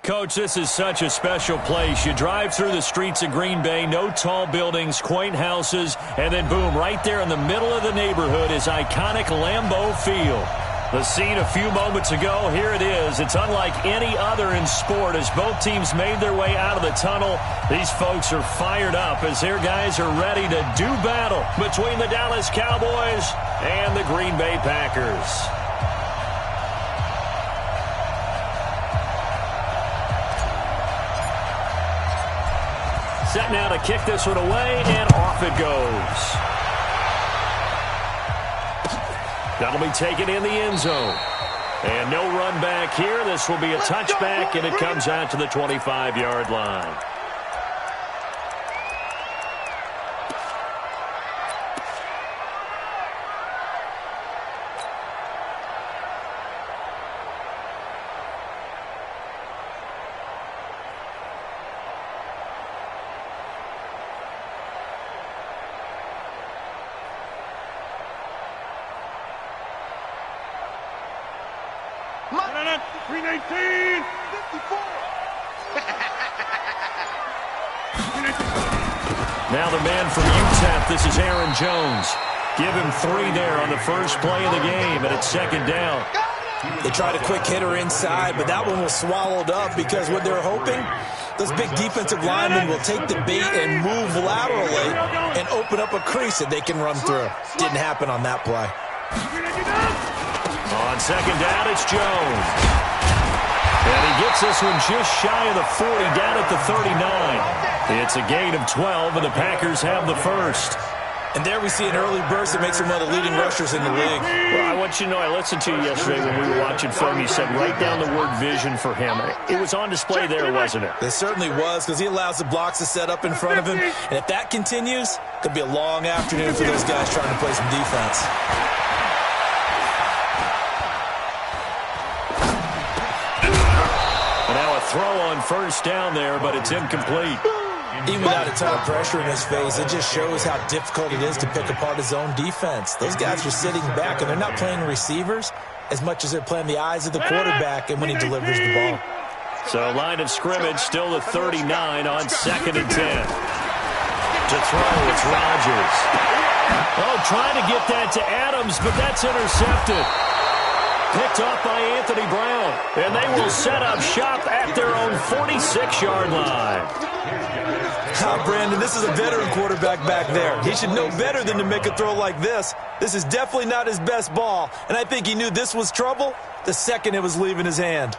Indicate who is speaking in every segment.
Speaker 1: Coach, this is such a special place. You drive through the streets of Green Bay, no tall buildings, quaint houses, and then boom, right there in the middle of the neighborhood is iconic Lambeau Field. The scene a few moments ago, here it is. It's unlike any other in sport as both teams made their way out of the tunnel. These folks are fired up as their guys are ready to do battle between the Dallas Cowboys and the Green Bay Packers. Set now to kick this one away, and off it goes. That'll be taken in the end zone. And no run back here. This will be a touchback, and it comes out to the 25-yard line.
Speaker 2: Now the man from UTEP, this is Aaron Jones. Give him 3 there on the first play of the game, and it's second down.
Speaker 3: They tried a quick hitter inside, but that one was swallowed up because what they're hoping, those big defensive linemen will take the bait and move laterally and open up a crease that they can run through. Didn't happen on that play.
Speaker 1: On second down, it's Jones. And he gets this one just shy of the 40, down at the 39. It's a gain of 12, and the Packers have the first.
Speaker 3: And there we see an early burst that makes him one of the leading rushers in the league.
Speaker 2: Well, I want you to know, I listened to you yesterday when we were watching film. You said write down the word vision for him. It was on display there, wasn't it?
Speaker 3: It certainly was, because he allows the blocks to set up in front of him. And if that continues, it could be a long afternoon for those guys trying to play some defense.
Speaker 1: Throw on first down there, but it's incomplete.
Speaker 3: Even without a ton of pressure in his face, it just shows how difficult it is to pick apart his own defense. Those guys are sitting back, and they're not playing receivers as much as they're playing the eyes of the quarterback and when he delivers the ball.
Speaker 1: So line of scrimmage still at 39 on 2nd and 10. To throw, it's Rodgers. Oh, trying to get that to Adams, but that's intercepted. Picked off by Anthony Brown, and they will set up shop at their own 46-yard line.
Speaker 3: Brandon, this is a veteran quarterback back there. He should know better than to make a throw like this. This is definitely not his best ball, and I think he knew this was trouble the second it was leaving his hand.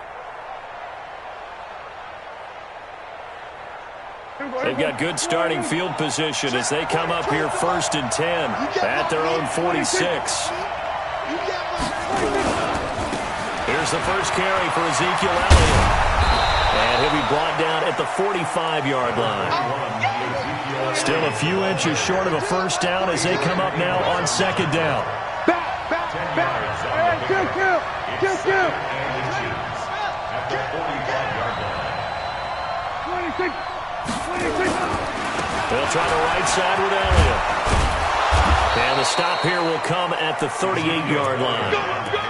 Speaker 1: They've got good starting field position as they come up here 1st and 10 at their own 46. Here's the first carry for Ezekiel Elliott. And he'll be brought down at the 45-yard line. Still a few inches short of a first down as they come up now on 2nd down. They'll try the right side with Elliott. And the stop here will come at the 38-yard line.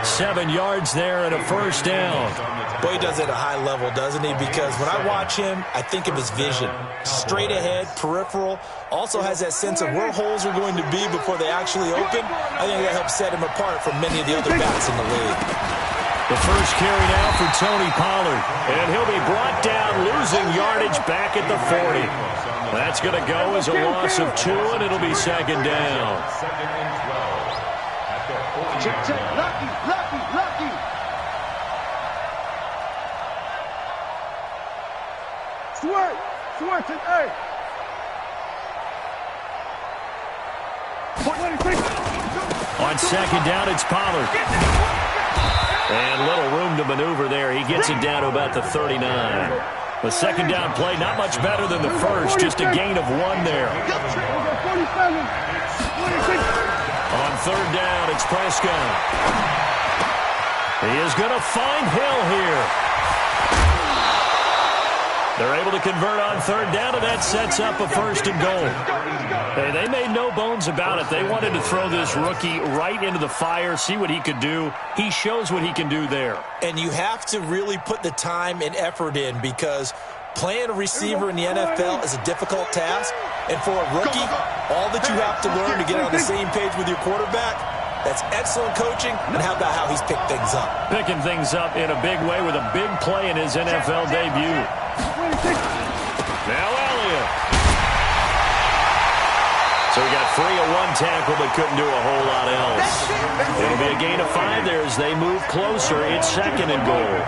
Speaker 1: 7 yards there and a first down.
Speaker 3: Boy, he does it at a high level, doesn't he? Because when I watch him, I think of his vision. Straight ahead, peripheral. Also has that sense of where holes are going to be before they actually open. I think that helps set him apart from many of the other backs in the league.
Speaker 1: The first carry now for Tony Pollard. And he'll be brought down, losing yardage back at the 40. That's going to go as a loss of 2, and it'll be 2nd down.
Speaker 4: Check. Lucky. Swerve, hey.
Speaker 1: On 2nd down, it's Pollard. And little room to maneuver there. He gets it down to about the 39. The 2nd down play, not much better than the first, just a gain of 1 there. On 3rd down, it's Prescott. He is going to find Hill here. They're able to convert on third down, and that sets up a 1st and goal. Hey, they made no bones about it. They wanted to throw this rookie right into the fire, see what he could do. He shows what he can do there.
Speaker 3: And you have to really put the time and effort in, because playing a receiver in the NFL is a difficult task. And for a rookie, all that you have to learn to get on the same page with your quarterback, that's excellent coaching. And how about how he's picked things up?
Speaker 1: Picking things up in a big way with a big play in his NFL debut. Now Elliott. So he got free of one tackle but couldn't do a whole lot else. It'll be a gain of 5 there as they move closer. It's 2nd and goal.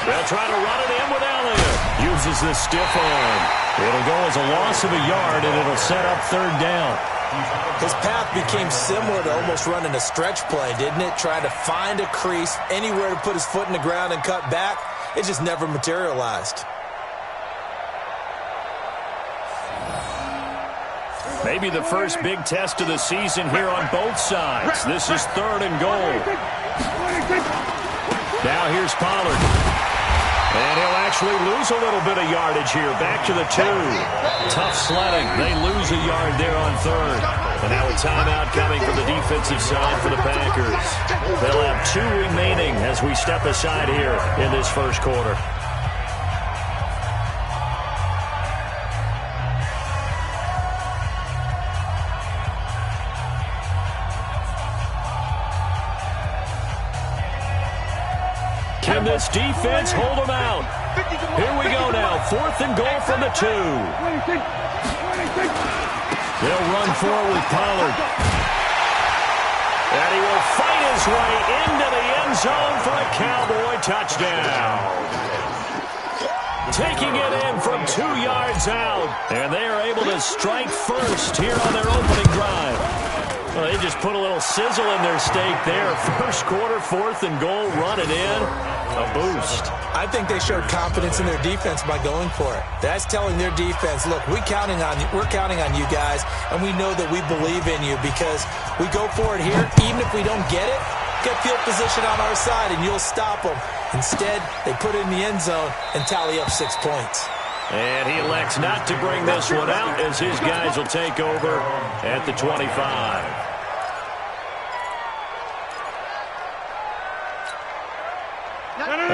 Speaker 1: They'll try to run it in with Elliott. Uses the stiff arm. It'll go as a loss of a yard, and it'll set up 3rd down.
Speaker 3: His path became similar to almost running a stretch play, didn't it? Trying to find a crease, anywhere to put his foot in the ground and cut back. It just never materialized.
Speaker 1: Maybe the first big test of the season here on both sides. This is 3rd and goal. Now here's Pollard. And he'll actually lose a little bit of yardage here. Back to the 2. Tough sledding. They lose a yard there on 3rd. And now a timeout coming from the defensive side for the Packers. They'll have 2 remaining as we step aside here in this 1st quarter. Can this defense hold them out? Here we go now. 4th and goal from the 2. They'll run forward with Pollard. And he will fight his way into the end zone for a Cowboy touchdown. Taking it in from 2 yards out. And they are able to strike first here on their opening drive. Well, they just put a little sizzle in their steak there. 1st quarter, 4th and goal, run it in. A boost.
Speaker 3: I think they showed confidence in their defense by going for it. That's telling their defense, look, we're counting on you guys, and we know that we believe in you, because we go for it here. Even if we don't get it, get field position on our side, and you'll stop them. Instead, they put it in the end zone and tally up 6 points.
Speaker 1: And he elects not to bring this one out as his guys will take over at the 25.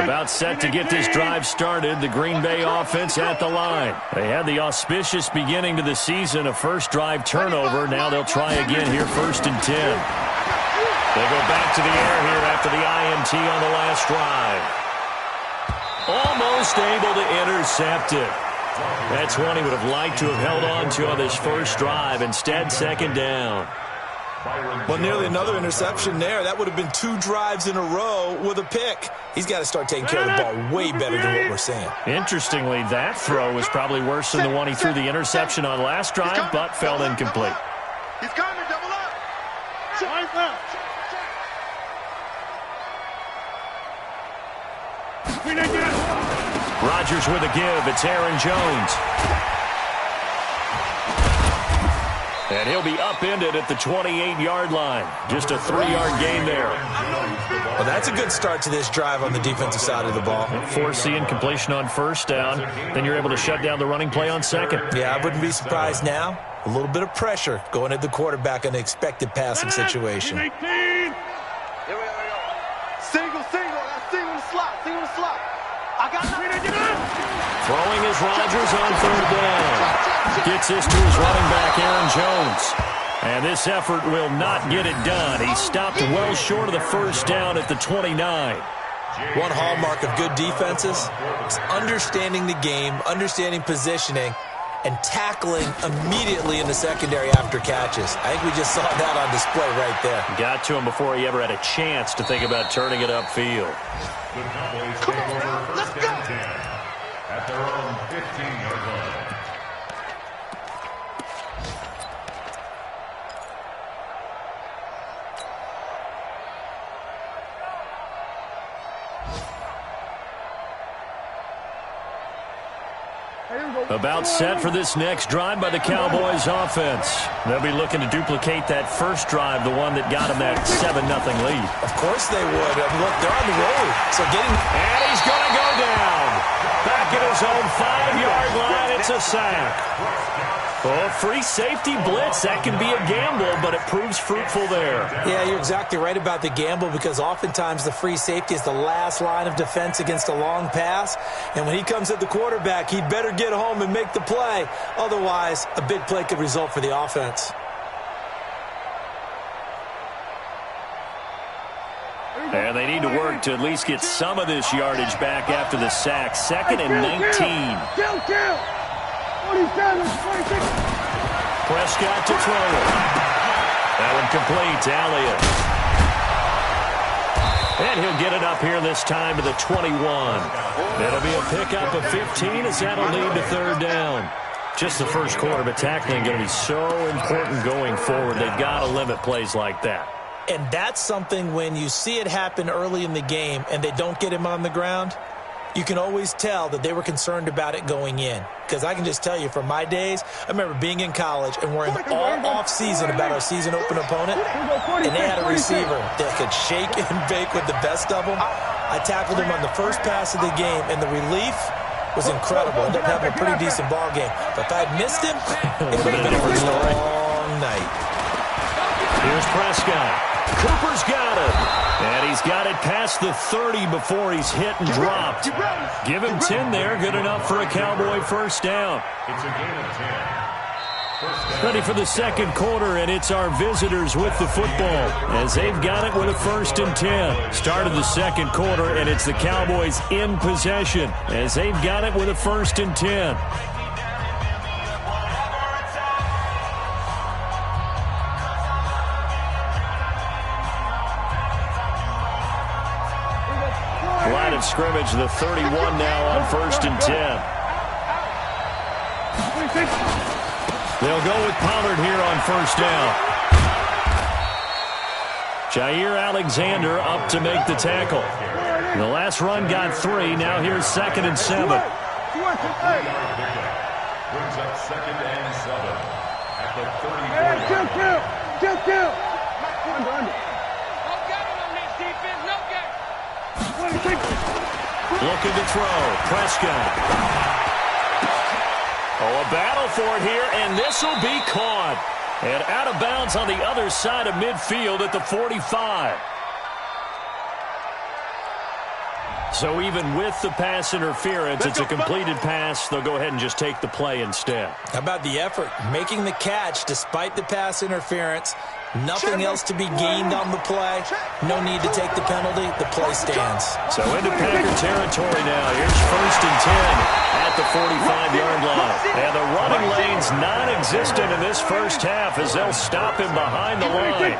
Speaker 1: About set to get this drive started, the Green Bay offense at the line. They had the auspicious beginning to the season, a 1st drive turnover. Now they'll try again here, 1st and 10. They go back to the air here after the INT on the last drive. Almost able to intercept it. That's one he would have liked to have held on to on this 1st drive. Instead, 2nd down.
Speaker 3: Well, nearly another interception there. That would have been 2 drives in a row with a pick. He's got to start taking care of the ball way better than what we're seeing.
Speaker 1: Interestingly, that throw was probably worse than the one he threw the interception on last drive, but fell incomplete.
Speaker 4: He's coming, double up.
Speaker 1: Rodgers with a give. It's Aaron Jones. And he'll be upended at the 28-yard line. Just a 3-yard gain there.
Speaker 3: Well, that's a good start to this drive on the defensive side of the ball.
Speaker 1: Force the incompletion on 1st down. Then you're able to shut down the running play on 2nd.
Speaker 3: Yeah, I wouldn't be surprised now. A little bit of pressure going at the quarterback in an expected passing situation.
Speaker 4: Here we go. Single. Single in the slot. I got
Speaker 1: Throwing is Rodgers on 3rd down. Gets this to his running back, Aaron Jones. And this effort will not get it done. He stopped well short of the 1st down at the 29.
Speaker 3: One hallmark of good defenses is understanding the game, understanding positioning, and tackling immediately in the secondary after catches. I think we just saw that on display right there.
Speaker 1: Got to him before he ever had a chance to think about turning it upfield.
Speaker 4: Come on, let's go.
Speaker 2: At their own 15-yard line.
Speaker 1: About set for this next drive by the Cowboys offense. They'll be looking to duplicate that first drive, the one that got them that 7-0 lead.
Speaker 3: Of course they would. I mean, look, they're on the road. So
Speaker 1: And he's going to go down. Back at his own 5-yard line, it's a sack. Oh, free safety blitz, that can be a gamble, but it proves fruitful there.
Speaker 3: Yeah, you're exactly right about the gamble because oftentimes the free safety is the last line of defense against a long pass. And when he comes at the quarterback, he'd better get home and make the play. Otherwise, a big play could result for the offense.
Speaker 1: And they need to work to at least get some of this yardage back after the sack. 2nd and 19. Prescott to throw it. That one complete to Elliott. And he'll get it up here this time to the 21. It'll be a pickup of 15 as that'll lead to 3rd down. Just the first quarter, but tackling going to be so important going forward. They've got to limit plays like that.
Speaker 3: And that's something when you see it happen early in the game and they don't get him on the ground, you can always tell that they were concerned about it going in. Because I can just tell you from my days, I remember being in college and worrying all off-season about our season-open opponent, and they had a receiver that could shake and bake with the best of them. I tackled him on the first pass of the game, and the relief was incredible. Ended up having a pretty decent ball game. But if I had missed him, it would have been a long night.
Speaker 1: Here's Prescott. Cooper's got it. And he's got it past the 30 before he's hit and dropped. Give him 10 there. Good enough for a Cowboy first down. It's a gain of 10. Ready for the second quarter, and it's our visitors with the football as they've got it with a 1st and 10. Start of the second quarter, and it's the Cowboys in possession as they've got it with a 1st and 10. Line of scrimmage, the 31 now on 1st and 10. They'll go with Pollard here on 1st down. Jair Alexander up to make the tackle. The last run got 3. Now here's 2nd and 7.
Speaker 2: Brings up 2nd and 7 at the 34.
Speaker 1: Looking to throw. Prescott. Oh, a battle for it here, and this will be caught. And out of bounds on the other side of midfield at the 45. So even with the pass interference, it's a completed pass. They'll go ahead and just take the play instead.
Speaker 3: How about the effort? Making the catch despite the pass interference. Nothing else to be gained on the play. No need to take the penalty. The play stands.
Speaker 1: So into Packer territory now. Here's 1st and 10 at the 45-yard line. And the running lane's non-existent in this first half as they'll stop him behind the line.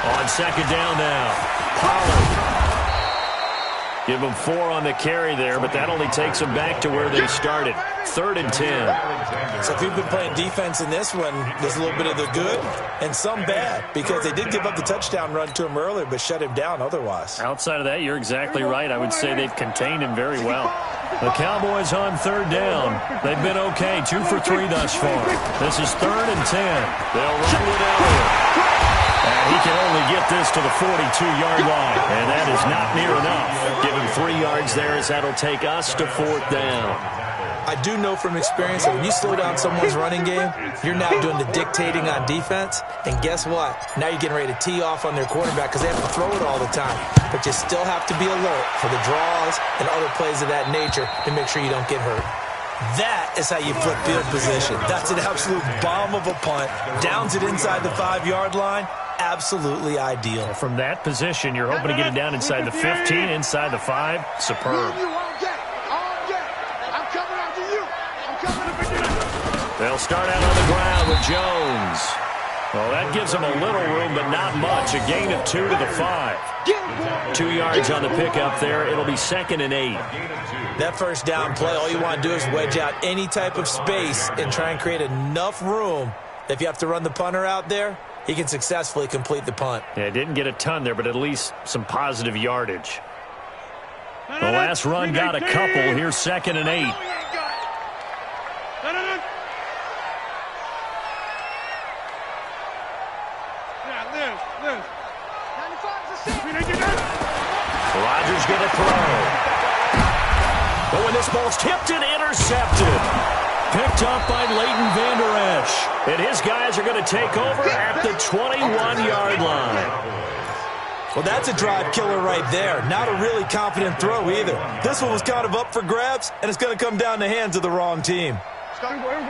Speaker 1: On 2nd down now. Pollard. Give them 4 on the carry there, but that only takes them back to where they started. 3rd and 10.
Speaker 3: So if you've been playing defense in this one, there's a little bit of the good and some bad because they did give up the touchdown run to him earlier but shut him down otherwise.
Speaker 1: Outside of that, you're exactly right. I would say they've contained him very well. The Cowboys on 3rd down. They've been okay, 2 for 3 thus far. This is 3rd and 10. They'll run with Elliott. And he can only get this to the 42-yard line, and that is not near enough. Give him 3 yards there as that'll take us to 4th down.
Speaker 3: I do know from experience that when you slow down someone's running game, you're now doing the dictating on defense. And guess what? Now you're getting ready to tee off on their quarterback because they have to throw it all the time. But you still have to be alert for the draws and other plays of that nature to make sure you don't get hurt. That is how you flip field position. That's an absolute bomb of a punt. Downs it inside the 5-yard line. Absolutely ideal.
Speaker 1: From that position, you're hoping to get it down inside the 15, inside the 5. Superb. They'll start out on the ground with Jones. Well, that gives them a little room, but not much. A gain of 2 to the 5. 2 yards on the pickup there. It'll be 2nd and 8.
Speaker 3: That first down play, all you want to do is wedge out any type of space and try and create enough room that if you have to run the punter out there, he can successfully complete the punt.
Speaker 1: Yeah, didn't get a ton there, but at least some positive yardage. The last run got a couple. Here's 2nd and 8. Rodgers going to throw. But when this ball's tipped and intercepted. Picked up by Leighton Vander Esch. And his guys are going to take over at the 21-yard line.
Speaker 3: Well, that's a drive killer right there. Not a really confident throw either. This one was kind of up for grabs, and it's going to come down the hands of the wrong team.
Speaker 4: Come on,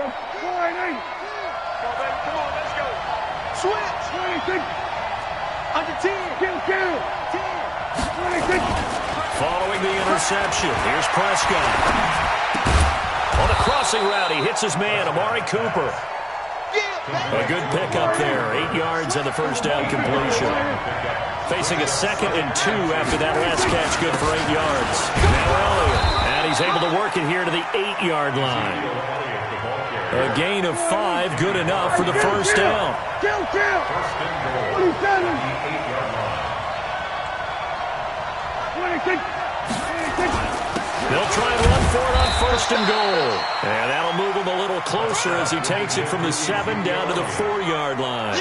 Speaker 4: let's go. Switch. Under 10.
Speaker 1: Following the interception, here's Prescott. On a crossing route, he hits his man, Amari Cooper. A good pickup there. 8 yards on the first down completion. Facing a 2nd and 2 after that last catch, good for 8 yards. Now Elliott, and he's able to work it here to the 8-yard line. A gain of 5, good enough for the first down. They'll try and run for it on 1st and goal. And that'll move him a little closer as he takes it from the 7 down to the 4-yard line.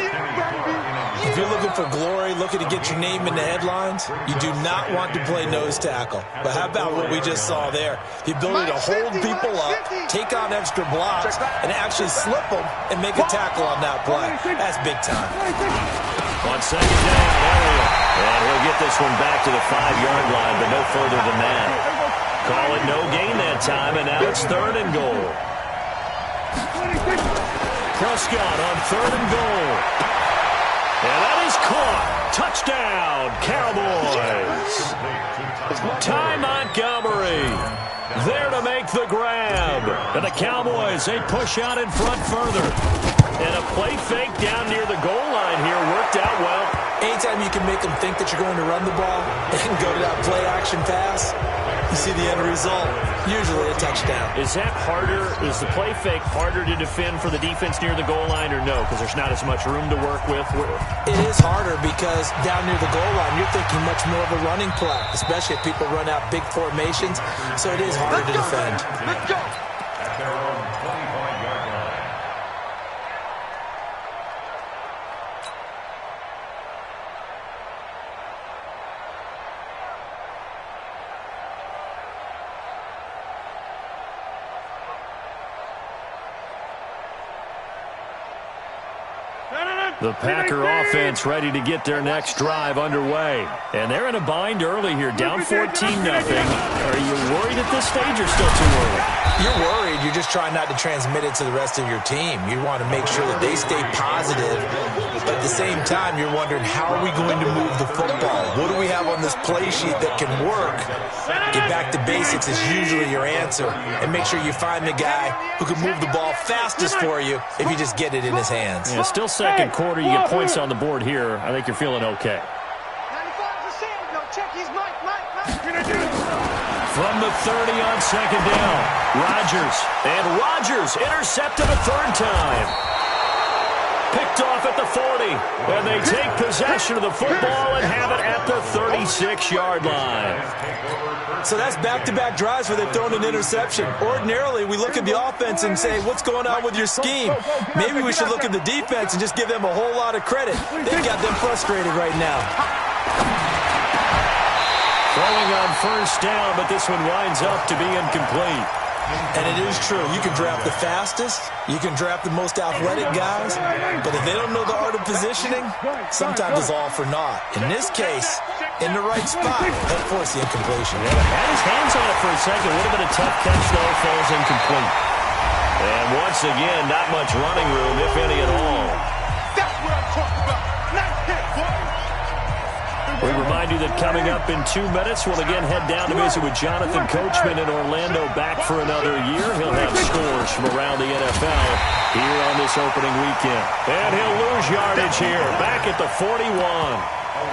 Speaker 3: If you're looking for glory, looking to get your name in the headlines, you do not want to play nose tackle. But how about what we just saw there? The ability to hold people up, take on extra blocks, and actually slip them and make a tackle on that play. That's big time.
Speaker 1: On 2nd down, Elliott. And he'll get this one back to the 5-yard line, but no further than that. Call it no gain that time, and now it's 3rd and goal. Prescott on 3rd and goal. And that is caught. Touchdown, Cowboys. Ty Montgomery there to make the grab. And the Cowboys, they push out in front further. And a play fake down near the goal line here worked out well.
Speaker 3: Anytime you can make them think that you're going to run the ball and go to that play-action pass, you see the end result, usually a touchdown.
Speaker 1: Is that harder? Is the play fake harder to defend for the defense near the goal line or no? Because there's not as much room to work with?
Speaker 3: It is harder because down near the goal line, you're thinking much more of a running play, especially if people run out big formations. So it is harder to defend.
Speaker 4: Let's go.
Speaker 1: The Packer offense ready to get their next drive underway. And they're in a bind early here, down 14-0. Are you worried at this stage or still too early?
Speaker 3: You're worried. You're just trying not to transmit it to the rest of your team. You want to make sure that they stay positive. But at the same time, you're wondering, how are we going to move the football? What do we have on this play sheet that can work? Get back to basics is usually your answer. And make sure you find the guy who can move the ball fastest for you if you just get it in his hands.
Speaker 1: Yeah, still second quarter. You get points on the board here. I think you're feeling okay.
Speaker 4: 95%. No, check. He's Mike.
Speaker 1: From the 30 on 2nd down, Rodgers intercepted a 3rd time. Picked off at the 40, and they take possession of the football and have it at the 36-yard line.
Speaker 3: So that's back-to-back drives where they've thrown an interception. Ordinarily, we look at the offense and say, what's going on with your scheme? Maybe we should look at the defense and just give them a whole lot of credit. They've got them frustrated right now.
Speaker 1: Throwing on 1st down, but this one winds up to be incomplete.
Speaker 3: And it is true. You can draft the fastest. You can draft the most athletic guys. But if they don't know the art of positioning, sometimes it's all for naught. In this case, in the right spot, they'll force the incompletion.
Speaker 1: Yeah, had his hands on it for a second. Would have been a tough catch, though. Falls incomplete. And once again, not much running room, if any at all.
Speaker 4: That's what I'm talking about. Nice hit, boy.
Speaker 1: We remind you that coming up in 2 minutes, we'll again head down to visit with Jonathan Coachman in Orlando, back for another year. He'll have scores from around the NFL here on this opening weekend. And he'll lose yardage here, back at the 41.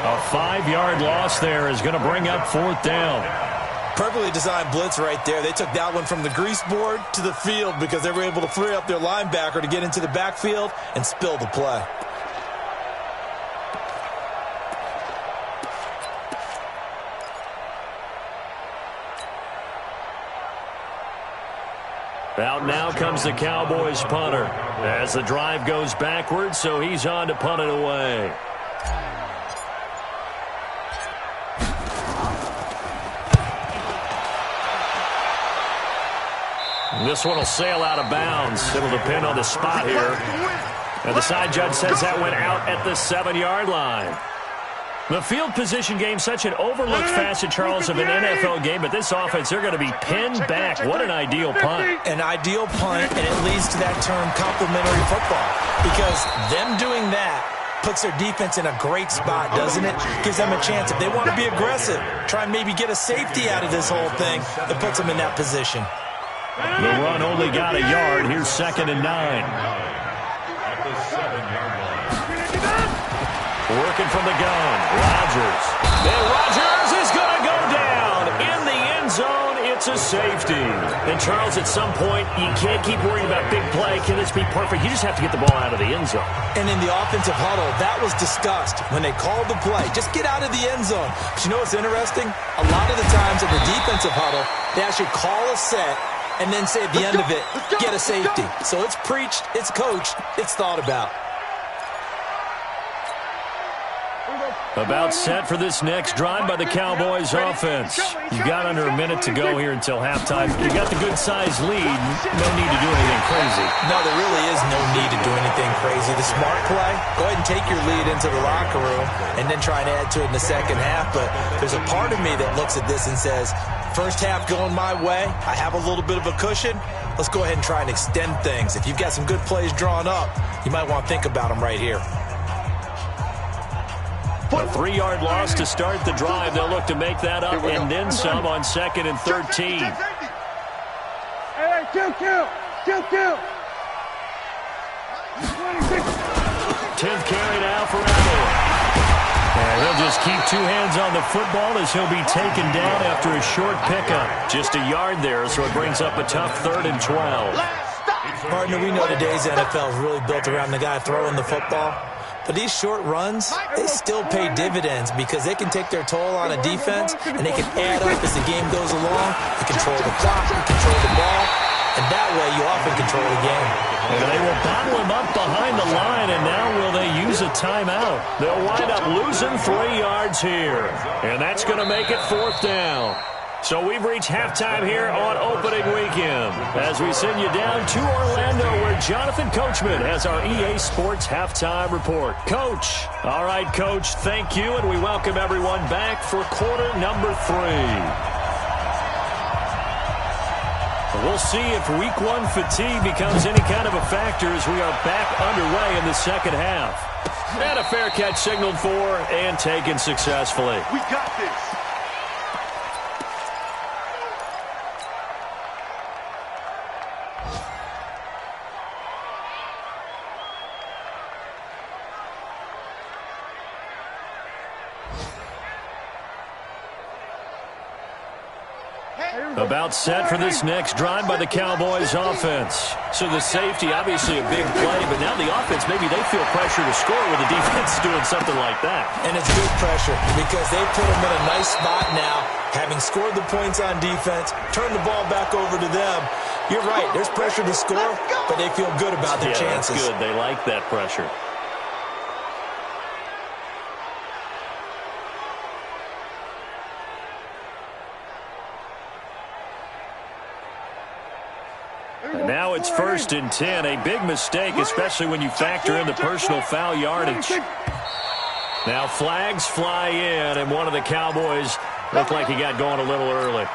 Speaker 1: A 5-yard loss there is going to bring up 4th down.
Speaker 3: Perfectly designed blitz right there. They took that one from the grease board to the field because they were able to free up their linebacker to get into the backfield and spill the play.
Speaker 1: Out now comes the Cowboys punter as the drive goes backwards, so he's on to punt it away. This one will sail out of bounds. It'll depend on the spot here. And the side judge says that went out at the 7-yard line. The field position game, such an overlooked facet, Charles, of an NFL game, but this offense, they're going to be pinned back. What an ideal punt.
Speaker 3: An ideal punt, and it leads to that term complimentary football, because them doing that puts their defense in a great spot, doesn't it? Gives them a chance. If they want to be aggressive, try and maybe get a safety out of this whole thing, it puts them in that position.
Speaker 1: The run only got a yard. Here's 2nd and 9. Working from the gun, Rodgers. And Rodgers is going to go down in the end zone. It's a safety. And, Charles, at some point, you can't keep worrying about big play. Can this be perfect? You just have to get the ball out of the end zone.
Speaker 3: And in the offensive huddle, that was discussed when they called the play. Just get out of the end zone. But you know what's interesting? A lot of the times in the defensive huddle, they actually call a set and then say at the end of it, get a safety. So it's preached, it's coached, it's thought about.
Speaker 1: About set for this next drive by the Cowboys offense. You've got under a minute to go here until halftime. You got the good-sized lead. No need to do anything crazy.
Speaker 3: No, there really is no need to do anything crazy. The smart play, go ahead and take your lead into the locker room and then try and add to it in the second half. But there's a part of me that looks at this and says, first half going my way, I have a little bit of a cushion. Let's go ahead and try and extend things. If you've got some good plays drawn up, you might want to think about them right here.
Speaker 1: A 3-yard loss to start the drive. They'll look to make that up and then some on 2nd and 13.
Speaker 4: Hey, kill.
Speaker 1: 10th carry now for Elliott. And he'll just keep 2 hands on the football as he'll be taken down after a short pickup. Just a yard there, so it brings up a tough 3rd and 12.
Speaker 3: Partner, we know today's NFL is really built around the guy throwing the football. But these short runs, they still pay dividends because they can take their toll on a defense and they can add up as the game goes along. You control the clock, you control the ball, and that way you often control the game.
Speaker 1: And they will bottle him up behind the line, and now will they use a timeout? They'll wind up losing 3 yards here, and that's going to make it 4th down. So we've reached halftime here on opening weekend as we send you down to Orlando where Jonathan Coachman has our EA Sports halftime report. Coach. All right, Coach, thank you, and we welcome everyone back for quarter number 3. We'll see if week 1 fatigue becomes any kind of a factor as we are back underway in the second half. And a fair catch signaled for and taken successfully.
Speaker 4: We got this.
Speaker 1: About set for this next drive by the Cowboys offense. So the safety, obviously a big play, but now the offense, maybe they feel pressure to score with the defense doing something like that.
Speaker 3: And it's good pressure because they put them in a nice spot now, having scored the points on defense, turn the ball back over to them. You're right, there's pressure to score, but they feel good about their chances.
Speaker 1: That's good. They like that pressure. And now it's 1st and 10. A big mistake, especially when you factor in the personal foul yardage. Now flags fly in, and one of the Cowboys looked like he got going a little early.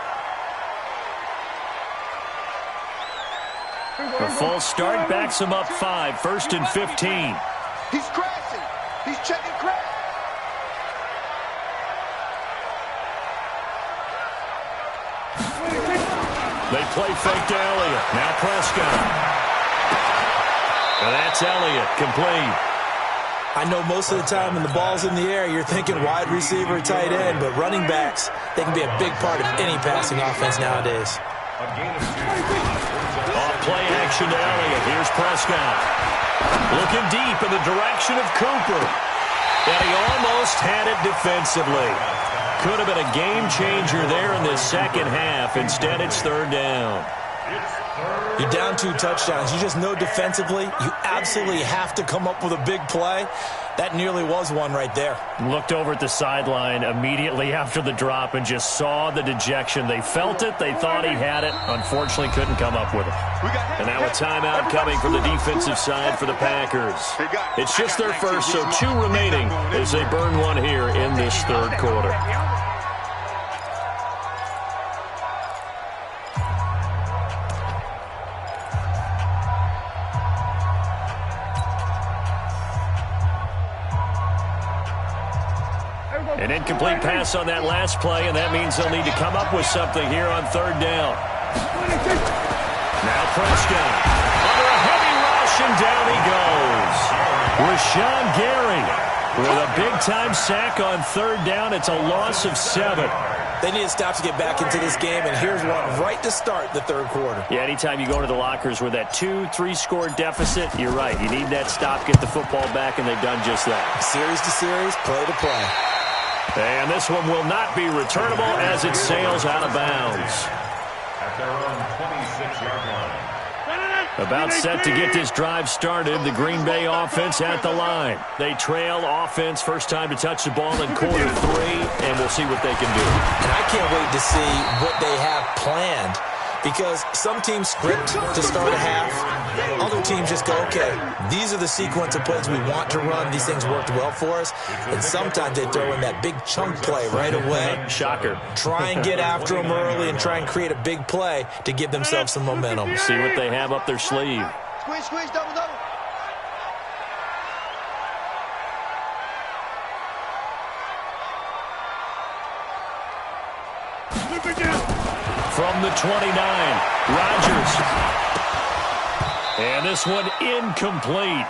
Speaker 1: A false start backs him up 5, 1st and 15.
Speaker 4: He's crashing. He's checking crash.
Speaker 1: They play fake to Elliott. Now Prescott. And that's Elliott, complete.
Speaker 3: I know most of the time when the ball's in the air, you're thinking wide receiver, tight end, but running backs, they can be a big part of any passing offense nowadays.
Speaker 1: Off play action to Elliott. Here's Prescott. Looking deep in the direction of Cooper. And he almost had it defensively. Could have been a game changer there in the second half. Instead, it's 3rd down.
Speaker 3: You're down 2 touchdowns. You just know defensively you absolutely have to come up with a big play. That nearly was one right there.
Speaker 1: Looked over at the sideline immediately after the drop and just saw the dejection. They felt it. They thought he had it. Unfortunately, couldn't come up with it. And now a timeout coming from the defensive side for the Packers. It's just their first, so 2 remaining as they burn one here in this third quarter. An incomplete pass on that last play, and that means they'll need to come up with something here on third down. Now Prescott under a heavy rush, and down he goes. Rashawn Gary with a big-time sack on third down. It's a loss of 7.
Speaker 3: They need to stop to get back into this game, and here's one right to start the third quarter.
Speaker 1: Yeah, anytime you go to the lockers with that 2-3 score deficit, you're right. You need that stop, get the football back, and they've done just that.
Speaker 3: Series to series, play to play.
Speaker 1: And this one will not be returnable as it sails out of bounds.
Speaker 2: At their own 26-yard line.
Speaker 1: About set to get this drive started, the Green Bay offense at the line. They trail offense, first time to touch the ball in quarter 3, and we'll see what they can do.
Speaker 3: And I can't wait to see what they have planned, because some teams script to start a half. Other teams just go, okay, these are the sequence of plays we want to run. These things worked well for us. And sometimes they throw in that big chunk play right away.
Speaker 1: Shocker.
Speaker 3: Try and get after them early and try and create a big play to give themselves some momentum.
Speaker 1: See what they have up their sleeve.
Speaker 4: Squeeze, squeeze, double, double.
Speaker 1: From the 29, Rodgers. And this one incomplete.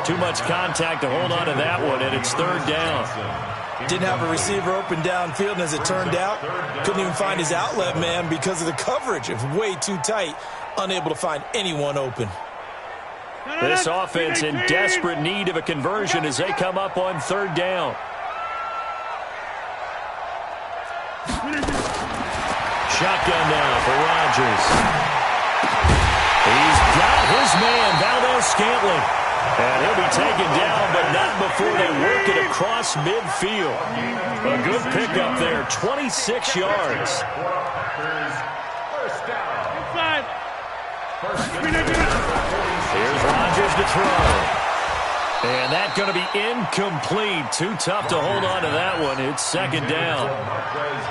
Speaker 1: Too much contact to hold on to that one, and it's third down.
Speaker 3: Didn't have a receiver open downfield, and as it turned out, couldn't even find his outlet man because of the coverage. It was way too tight, unable to find anyone open.
Speaker 1: This offense in desperate need of a conversion as they come up on third down. Shotgun now for Rodgers. He's got his man, Valdez-Scantling. And he'll be taken down, but not before they work it across midfield. A good pickup there, 26 yards. Here's Rodgers to throw. And that's going to be incomplete. Too tough to hold on to that one. It's second down.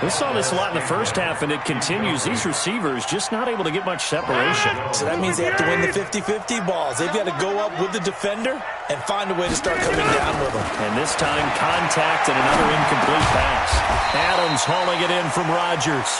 Speaker 1: We saw this a lot in the first half, and it continues. These receivers just not able to get much separation.
Speaker 3: So that means they have to win the 50-50 balls. They've got to go up with the defender and find a way to start coming down with them.
Speaker 1: And this time, contact and another incomplete pass. Adams hauling it in from Rodgers.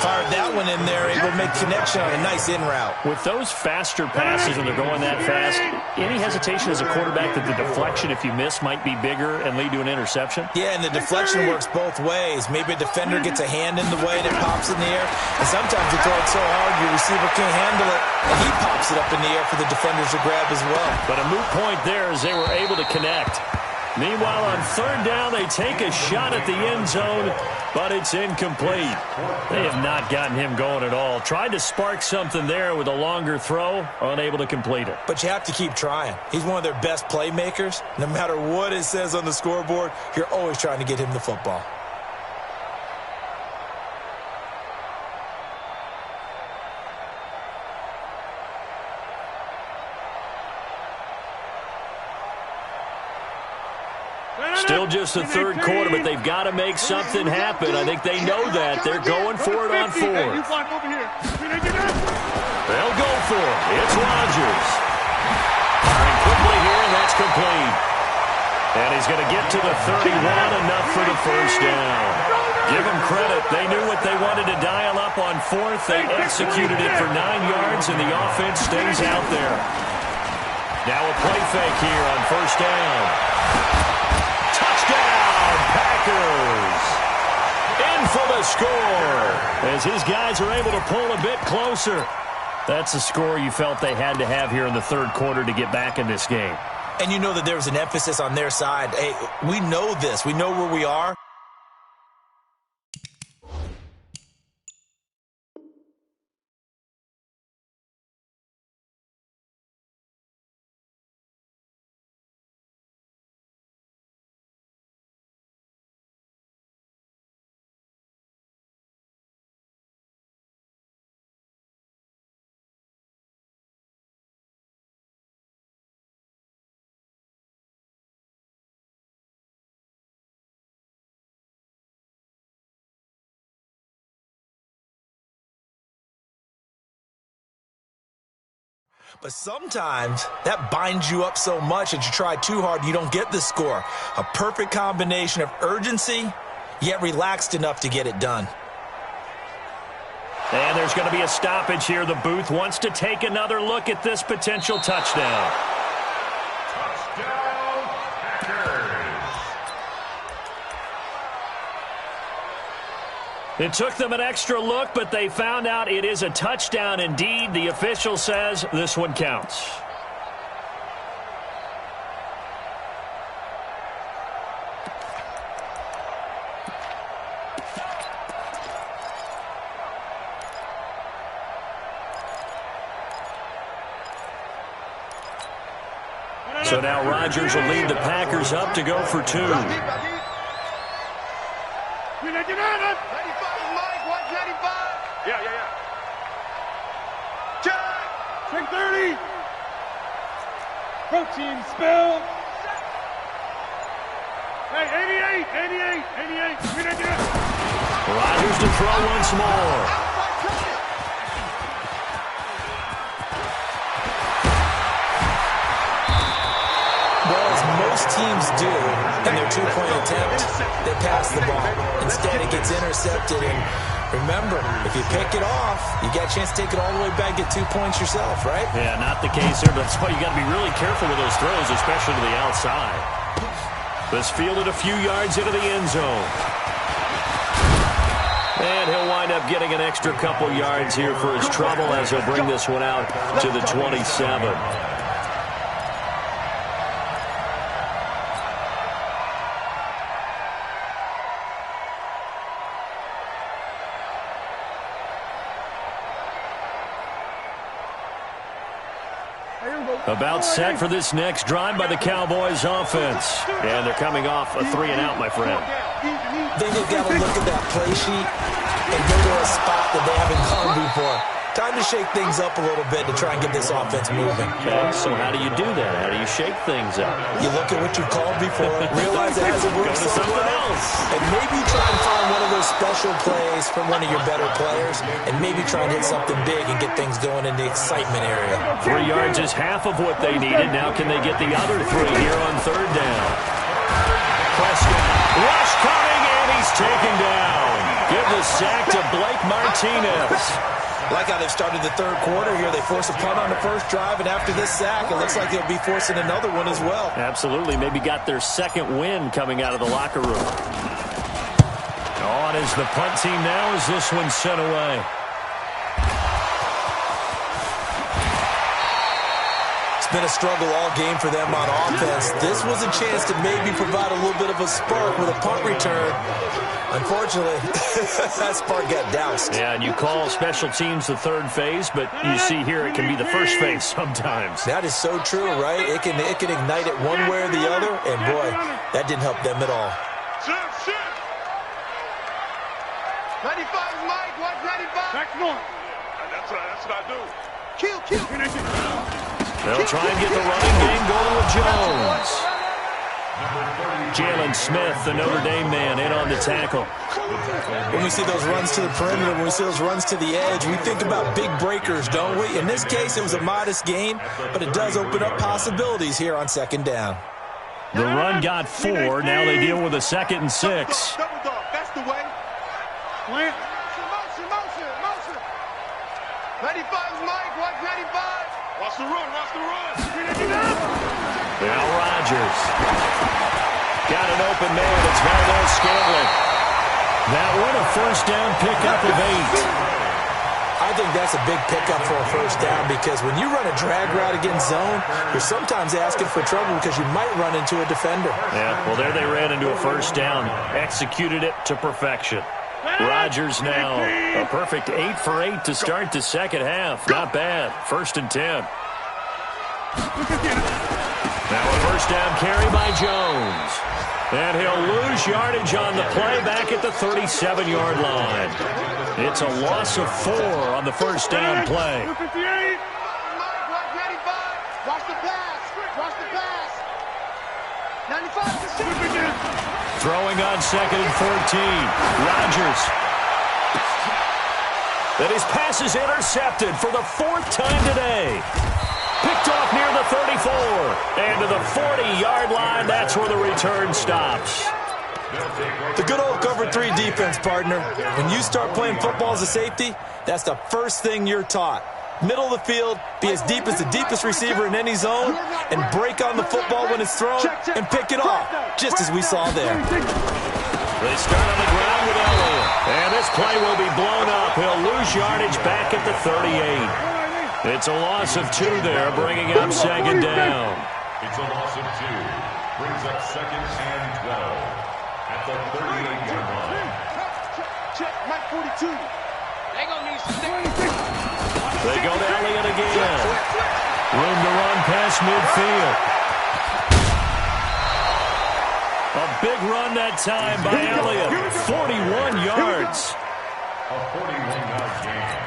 Speaker 3: Fired that one in there, able to make connection on a nice in route.
Speaker 1: With those faster passes when they're going that fast, any hesitation as a quarterback that the deflection, if you miss, might be bigger and lead to an interception?
Speaker 3: Yeah, and the deflection works both ways. Maybe a defender gets a hand in the way and it pops in the air. And sometimes you throw it so hard your receiver can't handle it, and he pops it up in the air for the defenders to grab as well.
Speaker 1: But a moot point there as they were able to connect. Meanwhile, on third down, they take a shot at the end zone, but it's incomplete. They have not gotten him going at all. Tried to spark something there with a longer throw, unable to complete it.
Speaker 3: But you have to keep trying. He's one of their best playmakers. No matter what it says on the scoreboard, you're always trying to get him the football.
Speaker 1: Still just the third quarter, but they've got to make something happen. I think they know that. They're going for it on fourth. They'll go for it. It's Rodgers. Firing quickly here, and that's complete. And he's going to get to the 31, enough for the first down. Give them credit. They knew what they wanted to dial up on fourth. They executed it for 9 yards, and the offense stays out there. Now a play fake here on first down. Packers in for the score as his guys are able to pull a bit closer. That's the score you felt they had to have here in the third quarter to get back in this game.
Speaker 3: And you know that there was an emphasis on their side. Hey, we know this. We know where we are. But sometimes that binds you up so much that you try too hard, you don't get the score. A perfect combination of urgency, yet relaxed enough to get it done.
Speaker 1: And there's going to be a stoppage here. The booth wants to take another look at this potential touchdown.
Speaker 2: Touchdown, Packers.
Speaker 1: It took them an extra look, but they found out it is a touchdown indeed. The official says this one counts. So now Rodgers will lead the Packers up to go for 2.
Speaker 4: 95 Mike, 195. Yeah. Check 30. Protein spill. Hey, 88.
Speaker 1: Rodgers to throw once more.
Speaker 3: Most teams do in their two-point attempt, they pass the ball. Instead, it gets intercepted. And remember, if you pick it off, you got a chance to take it all the way back, get 2 points yourself, right?
Speaker 1: Yeah, not the case here. That's why you got to be really careful with those throws, especially to the outside. This fielded a few yards into the end zone. And he'll wind up getting an extra couple yards here for his trouble as he'll bring this one out to the 27. About set for this next drive by the Cowboys offense. And they're coming off a 3-and-out, my friend.
Speaker 3: Then you've got to look at that play sheet and go to a spot that they haven't gone before. Time to shake things up a little bit to try and get this offense moving.
Speaker 1: Okay, so how do you do that? How do you shake things up?
Speaker 3: You look at what you've called before, realize it hasn't worked somewhere else, and maybe try and find one of those special plays from one of your better players, and maybe try and hit something big and get things going in the excitement area.
Speaker 1: 3 yards is half of what they needed. Now can they get the other 3 here on 3rd down? Prescott, rush coming, and he's taken down. Give the sack to Blake Martinez.
Speaker 3: Like how they've started the third quarter here. They force a punt on the first drive, and after this sack, it looks like they'll be forcing another one as well.
Speaker 1: Absolutely. Maybe got their second win coming out of the locker room. On is the punt team now as this one's sent away.
Speaker 3: It's been a struggle all game for them on offense. This was a chance to maybe provide a little bit of a spark with a punt return. Unfortunately, that spark got doused.
Speaker 1: Yeah, and you call special teams the third phase, but you see here it can be the first phase sometimes.
Speaker 3: That is so true, right? It can ignite it one way or the other, and boy, that didn't help them at all.
Speaker 4: 95 Mike, 195. That's what I do. Kill.
Speaker 1: They'll try and get the running game going with Jones. Jalen Smith, the Notre Dame man, in on the tackle.
Speaker 3: When we see those runs to the perimeter, when we see those runs to the edge, we think about big breakers, don't we? In this case, it was a modest gain, but it does open up possibilities here on 2nd down.
Speaker 1: The run got 4. Now they deal with a 2nd and 6.
Speaker 4: Double dog, that's the way. Motion. 95 Mike, 195. Watch the run.
Speaker 1: Now Rodgers. Got an open man. It's Valdez Scantling. That one a first down pickup of 8.
Speaker 3: I think that's a big pickup for a first down because when you run a drag route against zone, you're sometimes asking for trouble because you might run into a defender.
Speaker 1: Yeah, well, there they ran into a first down. Executed it to perfection. Rodgers now a perfect 8 for 8 to start the second half. Not bad. 1st and 10. Now a first down carry by Jones. And he'll lose yardage on the play back at the 37-yard line. It's a loss of 4 on the first down play.
Speaker 4: 258. Watch the pass. 95.
Speaker 1: Throwing on 2nd and 14. Rodgers. And his pass is intercepted for the 4th time today. Picked off near the 34. And to the 40-yard line, that's where the return stops.
Speaker 3: The good old cover 3 defense, partner. When you start playing football as a safety, that's the first thing you're taught. Middle of the field, be as deep as the deepest receiver in any zone, and break on the football when it's thrown and pick it off, just as we saw there.
Speaker 1: They start on the ground with Elliott. And this play will be blown up. He'll lose yardage back at the 38. It's a loss of 2 there, bringing up second down.
Speaker 5: It's a loss of 2. Brings up second and 12 at the 38-yard line.
Speaker 4: Check, Mike 42. They gonna need some stick.
Speaker 1: They go to Elliott again. Room to run past midfield. A big run that time by Elliott. 41 yards.
Speaker 5: A 41-yard gain.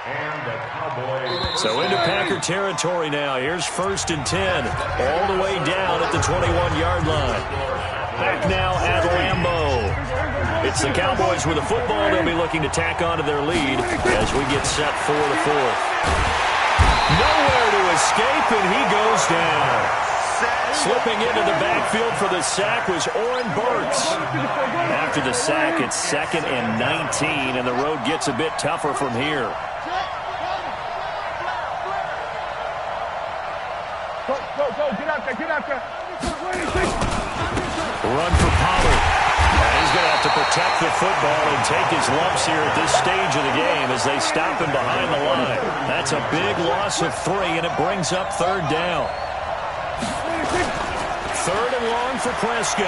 Speaker 5: And the Cowboys.
Speaker 1: So into Packer territory now. Here's 1st and 10. All the way down at the 21-yard line. Back now at Lambeau. It's the Cowboys with the football. They'll be looking to tack onto their lead as we get set for the 4th. Nowhere to escape, and he goes down. Slipping into the backfield for the sack was Oren Burks. After the sack, it's 2nd and 19, and the road gets a bit tougher from here.
Speaker 4: Go, get out there.
Speaker 1: Run for Pollard. And he's going to have to protect the football and take his lumps here at this stage of the game as they stop him behind the line. That's a big loss of 3, and it brings up 3rd down. 3rd and long for Prescott.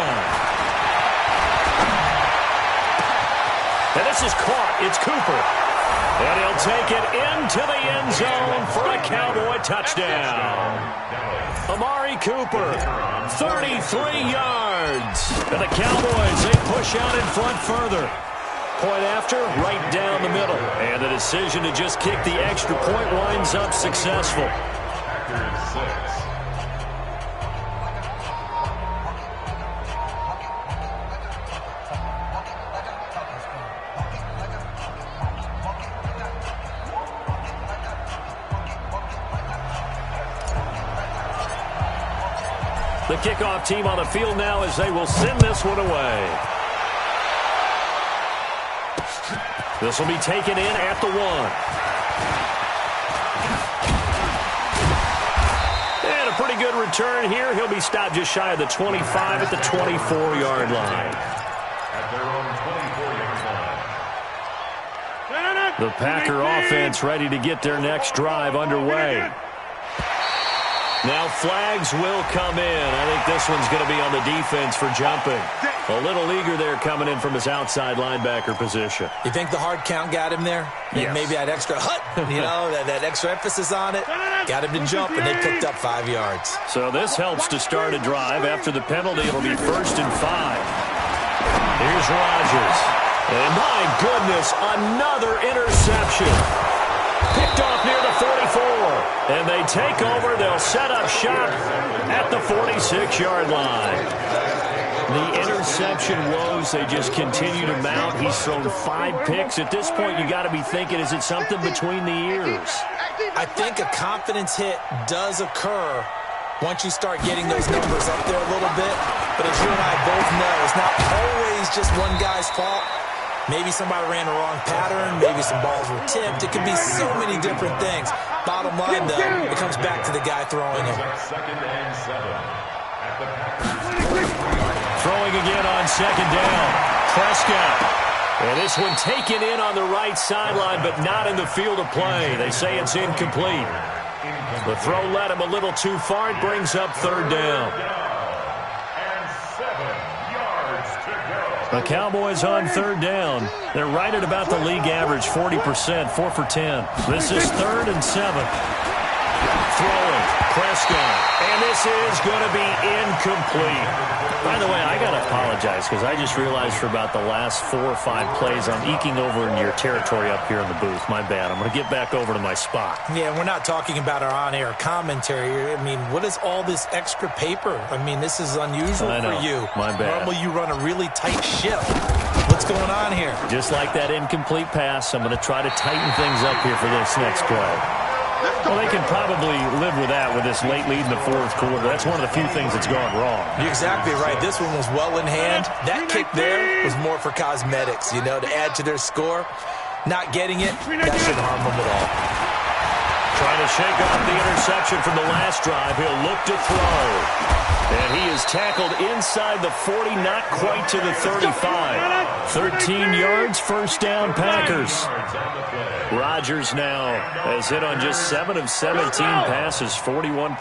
Speaker 1: And this is caught. It's Cooper. And he'll take it into the end zone for a Cowboy touchdown. Amari Cooper, 33 yards. And the Cowboys, they push out in front further. Point after, right down the middle. And the decision to just kick the extra point winds up successful. The kickoff team on the field now as they will send this one away. This will be taken in at the 1. And a pretty good return here. He'll be stopped just shy of the 25 at the 24-yard line.
Speaker 5: At their own 24-yard line.
Speaker 1: The Packer offense ready to get their next drive underway. Now flags will come in. I think this one's going to be on the defense for jumping. A little eager there coming in from his outside linebacker position.
Speaker 3: You think the hard count got him there?
Speaker 1: Yes.
Speaker 3: Maybe that extra that extra emphasis on it. Got him to jump, and they picked up 5 yards.
Speaker 1: So this helps to start a drive. After the penalty, it'll be 1st and 5. Here's Rodgers. And my goodness, another interception. Picked off near the 44. And they take over. They'll set up shop at the 46-yard line. The interception woes, they just continue to mount. He's thrown 5 picks. At this point, you got to be thinking, is it something between the ears?
Speaker 3: I think a confidence hit does occur once you start getting those numbers up there a little bit. But as you and I both know, it's not always just one guy's fault. Maybe somebody ran the wrong pattern. Maybe some balls were tipped. It could be so many different things. Bottom line, though, it comes back to the guy throwing them.
Speaker 5: 2nd and 7 at the Packers.
Speaker 1: Throwing again on 2nd down. Prescott. And this one taken in on the right sideline, but not in the field of play. They say it's incomplete. The throw led him a little too far. It brings up 3rd down.
Speaker 5: And 7 yards to go.
Speaker 1: The Cowboys on 3rd down. They're right at about the league average, 40%, 4 for 10. This is 3rd and 7. Throwing, Prescott. And this is going to be incomplete. By the way, I got to apologize because I just realized for about the last 4 or 5 plays I'm eking over into your territory up here in the booth. My bad. I'm going to get back over to my spot.
Speaker 3: Yeah, we're not talking about our on-air commentary. I mean, what is all this extra paper? I mean, this is unusual for you.
Speaker 1: My bad.
Speaker 3: Normally you run a really tight ship. What's going on here?
Speaker 1: Just like that incomplete pass, I'm going to try to tighten things up here for this next play. Well, they can probably live with that with this late lead in the fourth quarter. That's one of the few things that's gone wrong.
Speaker 3: You're exactly right. This one was well in hand. That kick there was more for cosmetics, you know, to add to their score. Not getting it, that shouldn't harm them at all.
Speaker 1: Trying to shake off the interception from the last drive. He'll look to throw. And he is tackled inside the 40, not quite to the 35. 13 yards, first down, Packers. Rodgers now has hit on just 7 of 17 passes, 41%.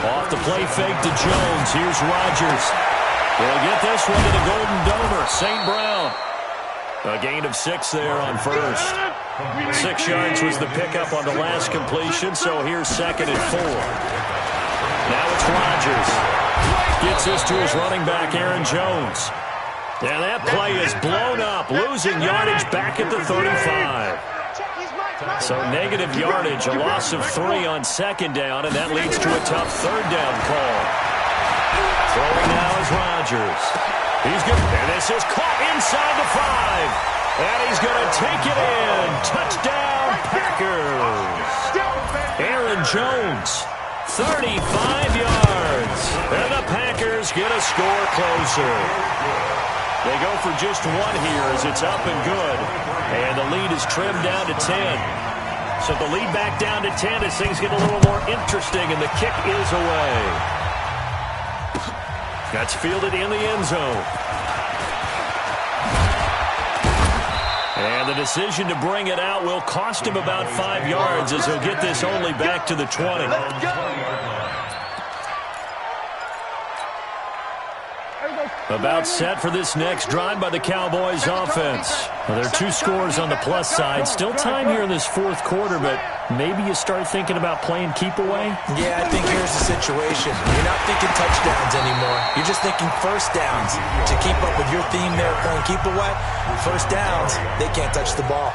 Speaker 1: Off the play fake to Jones. Here's Rodgers. He'll get this one to the Golden Domer, St. Brown. A gain of 6 there on first. 6 yards was the pickup on the last completion, so here's 2nd and 4. Now it's Rodgers. Gets this to his running back, Aaron Jones. And that play is blown up, losing yardage back at the 35. So negative yardage, a loss of 3 on 2nd down, and that leads to a tough 3rd down call. Throwing now is Rodgers. He's good, and this is caught inside the 5. And he's going to take it in. Touchdown, Packers. Aaron Jones, 35 yards. And the Packers get a score closer. They go for just 1 here as it's up and good. And the lead is trimmed down to 10. So the lead back down to 10 as things get a little more interesting, and the kick is away. That's fielded in the end zone. And the decision to bring it out will cost him about 5 yards as he'll get this only back to the 20. About set for this next drive by the Cowboys offense. Well, there are 2 scores on the plus side. Still time here in this fourth quarter, but maybe you start thinking about playing keep away?
Speaker 3: Yeah, I think here's the situation. You're not thinking touchdowns anymore. You're just thinking first downs. To keep up with your theme there, playing keep away, first downs, they can't touch the ball.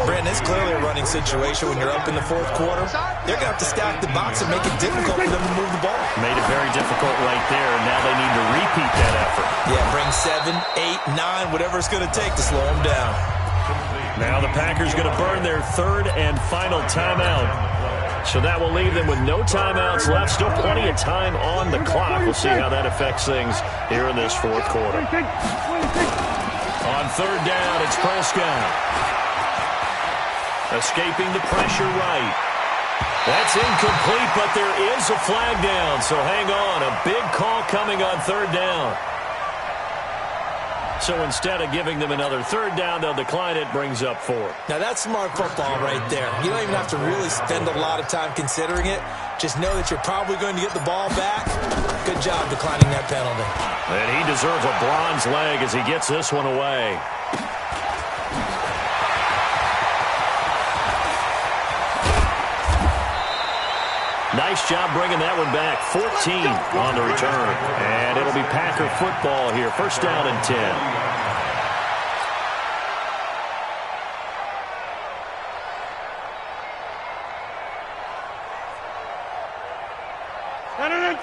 Speaker 3: Brandon, it's clearly a running situation when you're up in the fourth quarter. They're going to have to stack the box and make it difficult for them to move the ball.
Speaker 1: Made it very difficult right there, and now they need to repeat that effort.
Speaker 3: Yeah, bring 7, 8, 9, whatever it's going to take to slow them down.
Speaker 1: Now the Packers going to burn their 3rd and final timeout. So that will leave them with no timeouts left. Still plenty of time on the clock. We'll see how that affects things here in this fourth quarter. On 3rd down, it's Prescott. Escaping the pressure right. That's incomplete, but there is a flag down, so hang on. A big call coming on 3rd down. So instead of giving them another 3rd down, they'll decline it, brings up 4.
Speaker 3: Now that's smart football right there. You don't even have to really spend a lot of time considering it. Just know that you're probably going to get the ball back. Good job declining that penalty.
Speaker 1: And he deserves a bronze leg as he gets this one away. Nice job bringing that one back. 14 on the return. And it'll be Packer football here. First down and 10.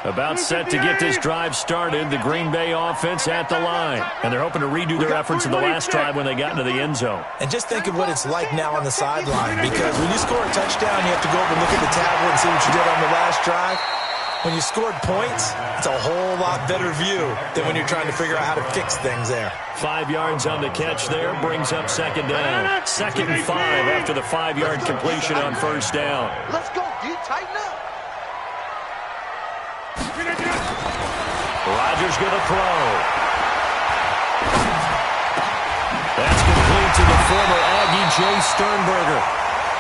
Speaker 1: About set to get this drive started. The Green Bay offense at the line. And they're hoping to redo their efforts in the last drive when they got into the end zone.
Speaker 3: And just think of what it's like now on the sideline. Because when you score a touchdown, you have to go over and look at the tablet and see what you did on the last drive. When you scored points, it's a whole lot better view than when you're trying to figure out how to fix things there.
Speaker 1: 5 yards on the catch there. Brings up 2nd down. 2nd and 5 after the 5-yard completion on first down.
Speaker 4: Let's go. You tighten up.
Speaker 1: Rodgers going to throw. That's complete to the former Aggie, Jay Sternberger.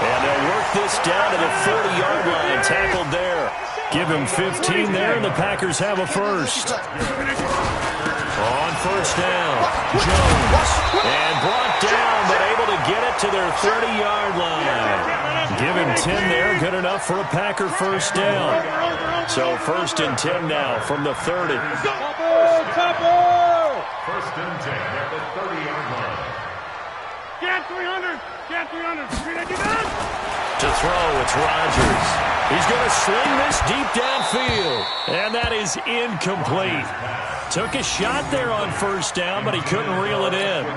Speaker 1: And they'll work this down to the 40-yard line. Tackled there. Give him 15 there, and the Packers have a first. On first down, Jones. And brought down, but able to get it to their 30-yard line. Give him 10 there. Good enough for a Packer first down. So 1st and 10 now from the 30.
Speaker 5: First and 10 at the 30-yard line.
Speaker 4: Get 300. Get 300.
Speaker 1: To throw, it's Rodgers. He's going to sling this deep downfield. And that is incomplete. Took a shot there on first down, but he couldn't reel it in.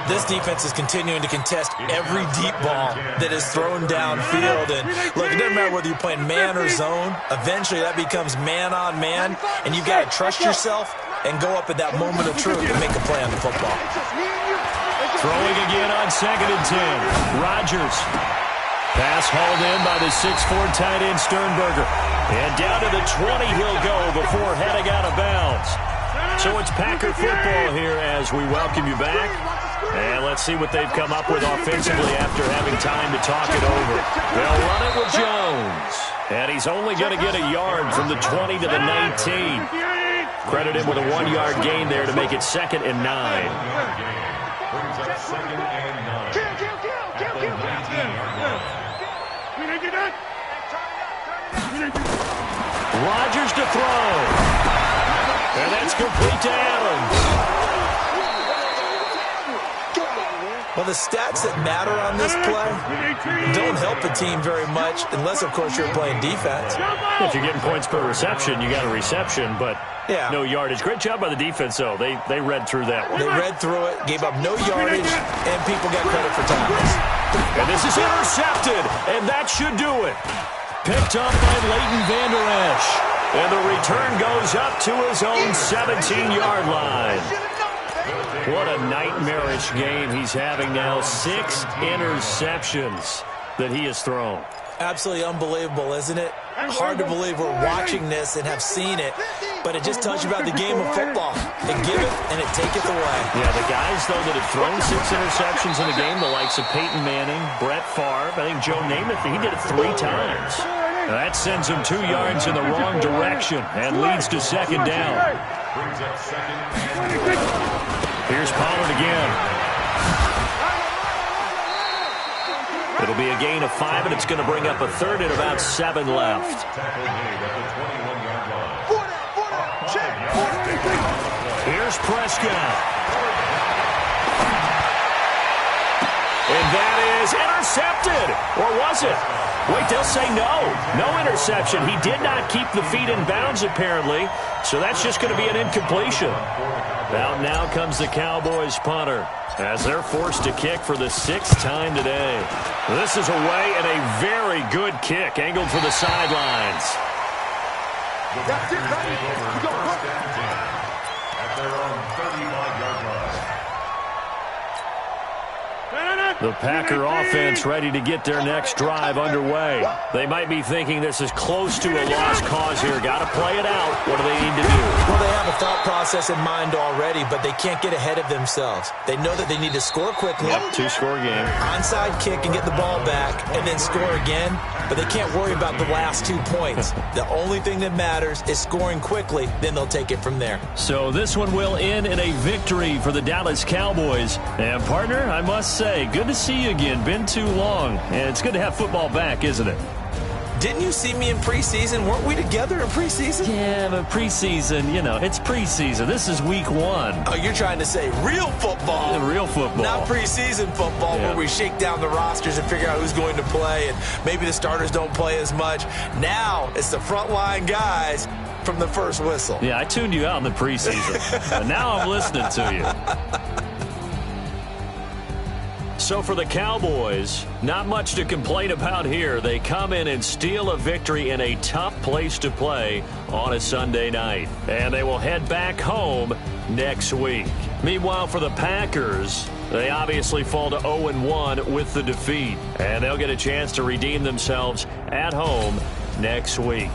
Speaker 3: This defense is continuing to contest every deep ball that is thrown downfield. And look, it doesn't matter whether you're playing man or zone. Eventually, that becomes man on man, and you've got to trust yourself and go up at that moment of truth and make a play on the football.
Speaker 1: Throwing again on 2nd and 10. Rodgers. Pass hauled in by the 6'4" tight end Sternberger. And down to the 20 he'll go before heading out of bounds. So it's Packer football here as we welcome you back. And let's see what they've come up with offensively after having time to talk it over. They'll run it with Jones. And he's only going to get a yard from the 20 to the 19. Credit him with a 1-yard gain there to make it 2nd and 9.
Speaker 5: Brings up 2nd and 9. At the 19-yard line.
Speaker 1: Rodgers to throw. And that's complete to Adams.
Speaker 3: Well, the stats that matter on this play don't help a team very much unless, of course, you're playing defense.
Speaker 1: If you're getting points per reception, you got a reception, but no yardage. Great job by the defense, though. They read through that one.
Speaker 3: They read through it, gave up no yardage, and people got credit for tackles.
Speaker 1: And this is intercepted, and that should do it. Picked up by Leighton Vander Esch. And the return goes up to his own 17-yard line. What a nightmarish game he's having now. 6 interceptions that he has thrown.
Speaker 3: Absolutely unbelievable, isn't it? Hard to believe we're watching this and have seen it, but it just tells you about the game of football. They give it and it taketh away.
Speaker 1: Yeah, the guys, though, that have thrown 6 interceptions in the game, the likes of Peyton Manning, Brett Favre, I think Joe Namath, he did it 3 times. That sends him 2 yards in the wrong direction and leads to 2nd down.
Speaker 5: Brings up 2nd and 9.
Speaker 1: Here's Pollard again. It'll be a gain of 5, and it's going to bring up a 3rd and about 7 left.
Speaker 5: Tackle made at the 21-yard line.
Speaker 1: Here's Prescott. And that is intercepted. Or was it? Wait, they'll say no. No interception. He did not keep the feet in bounds, apparently. So that's just going to be an incompletion. Now comes the Cowboys punter as they're forced to kick for the 6th time today. This is away and a very good kick angled for the sidelines.
Speaker 5: That's it, buddy. You go first and 10 at their own 35-yard line.
Speaker 1: The Packer offense ready to get their next drive underway. They might be thinking this is close to a lost cause here. Got to play it out. What do they need to do?
Speaker 3: Well, they have a thought process in mind already, but they can't get ahead of themselves. They know that they need to score quickly.
Speaker 1: Yep, 2-score game.
Speaker 3: Onside kick and get the ball back and then score again, but they can't worry about the last 2 points. The only thing that matters is scoring quickly, then they'll take it from there.
Speaker 1: So this one will end in a victory for the Dallas Cowboys. And, partner, I must say, good to see you again. Been too long. And it's good to have football back, isn't it?
Speaker 3: Didn't you see me in preseason? Weren't we together in preseason?
Speaker 1: Yeah, but preseason, you know, it's preseason. This is week 1.
Speaker 3: Oh, you're trying to say real football.
Speaker 1: Yeah, real football.
Speaker 3: Not preseason football where we shake down the rosters and figure out who's going to play, and maybe the starters don't play as much. Now it's the frontline guys from the first whistle.
Speaker 1: Yeah, I tuned you out in the preseason. And now I'm listening to you. So for the Cowboys, not much to complain about here. They come in and steal a victory in a tough place to play on a Sunday night. And they will head back home next week. Meanwhile, for the Packers, they obviously fall to 0-1 with the defeat. And they'll get a chance to redeem themselves at home next week.